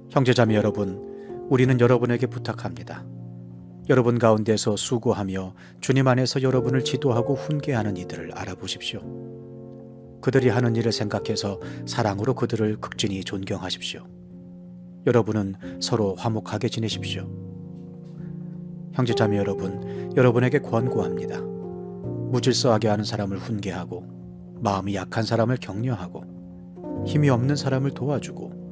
형제자매 여러분, 우리는 여러분에게 부탁합니다. 여러분 가운데서 수고하며 주님 안에서 여러분을 지도하고 훈계하는 이들을 알아보십시오. 그들이 하는 일을 생각해서 사랑으로 그들을 극진히 존경하십시오. 여러분은 서로 화목하게 지내십시오. 형제자매 여러분, 여러분에게 권고합니다. 무질서하게 하는 사람을 훈계하고 마음이 약한 사람을 격려하고 힘이 없는 사람을 도와주고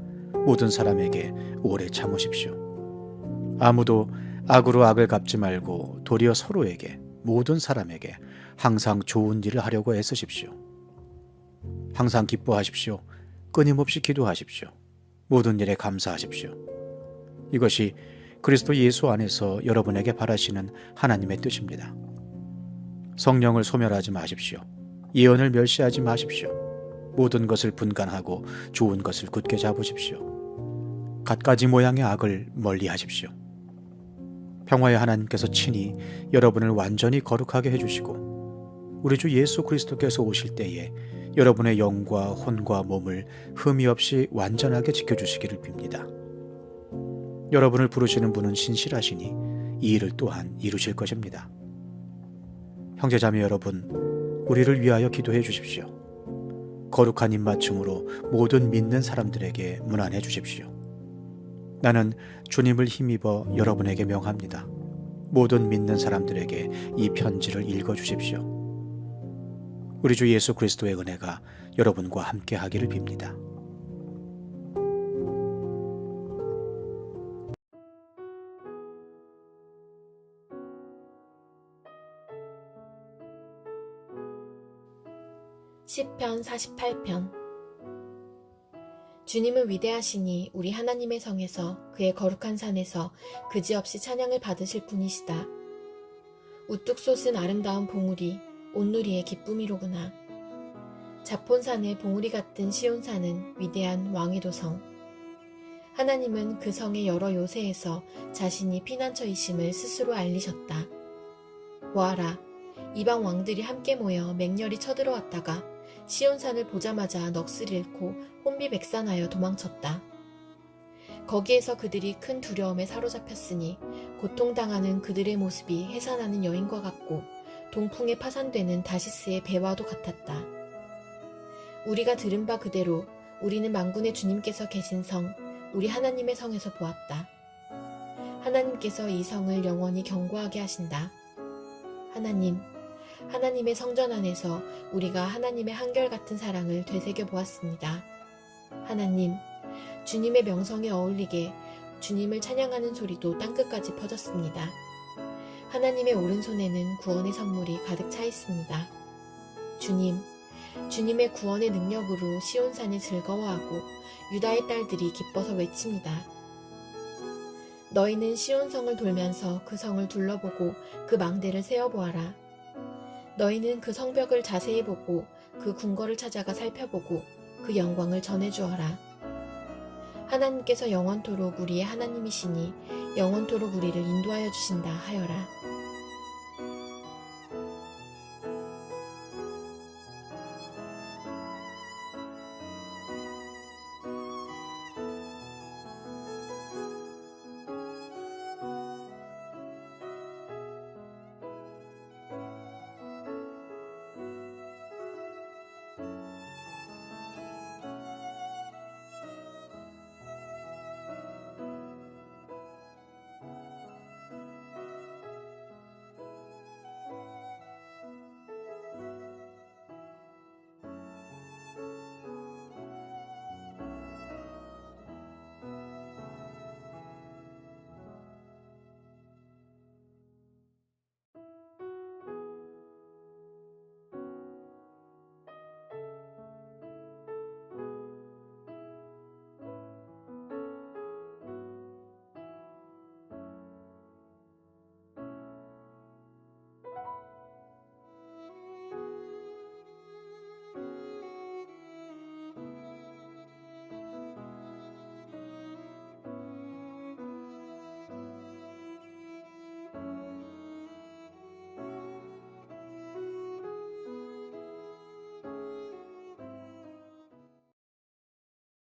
모든 사람에게 오래 참으십시오. 아무도 악으로 악을 갚지 말고 도리어 서로에게 모든 사람에게 항상 좋은 일을 하려고 애쓰십시오. 항상 기뻐하십시오. 끊임없이 기도하십시오. 모든 일에 감사하십시오. 이것이 그리스도 예수 안에서 여러분에게 바라시는 하나님의 뜻입니다. 성령을 소멸하지 마십시오. 예언을 멸시하지 마십시오. 모든 것을 분간하고 좋은 것을 굳게 잡으십시오. 갖가지 모양의 악을 멀리하십시오. 평화의 하나님께서 친히 여러분을 완전히 거룩하게 해주시고 우리 주 예수 그리스도께서 오실 때에 여러분의 영과 혼과 몸을 흠이 없이 완전하게 지켜주시기를 빕니다. 여러분을 부르시는 분은 신실하시니 이 일을 또한 이루실 것입니다. 형제자매 여러분, 우리를 위하여 기도해 주십시오. 거룩한 입맞춤으로 모든 믿는 사람들에게 문안해 주십시오. 나는 주님을 힘입어 여러분에게 명합니다. 모든 믿는 사람들에게 이 편지를 읽어 주십시오. 우리 주 예수 그리스도의 은혜가 여러분과 함께 하기를 빕니다. 시편 48편. 주님은 위대하시니 우리 하나님의 성에서 그의 거룩한 산에서 그지없이 찬양을 받으실 분이시다. 우뚝 솟은 아름다운 봉우리, 온누리의 기쁨이로구나. 자폰산의 봉우리 같은 시온산은 위대한 왕의 도성. 하나님은 그 성의 여러 요새에서 자신이 피난처이심을 스스로 알리셨다. 보아라, 이방 왕들이 함께 모여 맹렬히 쳐들어왔다가 시온산을 보자마자 넋을 잃고 혼비백산하여 도망쳤다. 거기에서 그들이 큰 두려움에 사로잡혔으니 고통당하는 그들의 모습이 해산하는 여인과 같고 동풍에 파산되는 다시스의 배와도 같았다. 우리가 들은 바 그대로 우리는 만군의 주님께서 계신 성, 우리 하나님의 성에서 보았다. 하나님께서 이 성을 영원히 견고하게 하신다. 하나님의 성전 안에서 우리가 하나님의 한결같은 사랑을 되새겨 보았습니다. 하나님, 주님의 명성에 어울리게 주님을 찬양하는 소리도 땅끝까지 퍼졌습니다. 하나님의 오른손에는 구원의 선물이 가득 차 있습니다. 주님의 구원의 능력으로 시온산이 즐거워하고 유다의 딸들이 기뻐서 외칩니다. 너희는 시온성을 돌면서 그 성을 둘러보고 그 망대를 세어보아라. 너희는 그 성벽을 자세히 보고 그 궁궐을 찾아가 살펴보고 그 영광을 전해주어라. 하나님께서 영원토록 우리의 하나님이시니 영원토록 우리를 인도하여 주신다 하여라.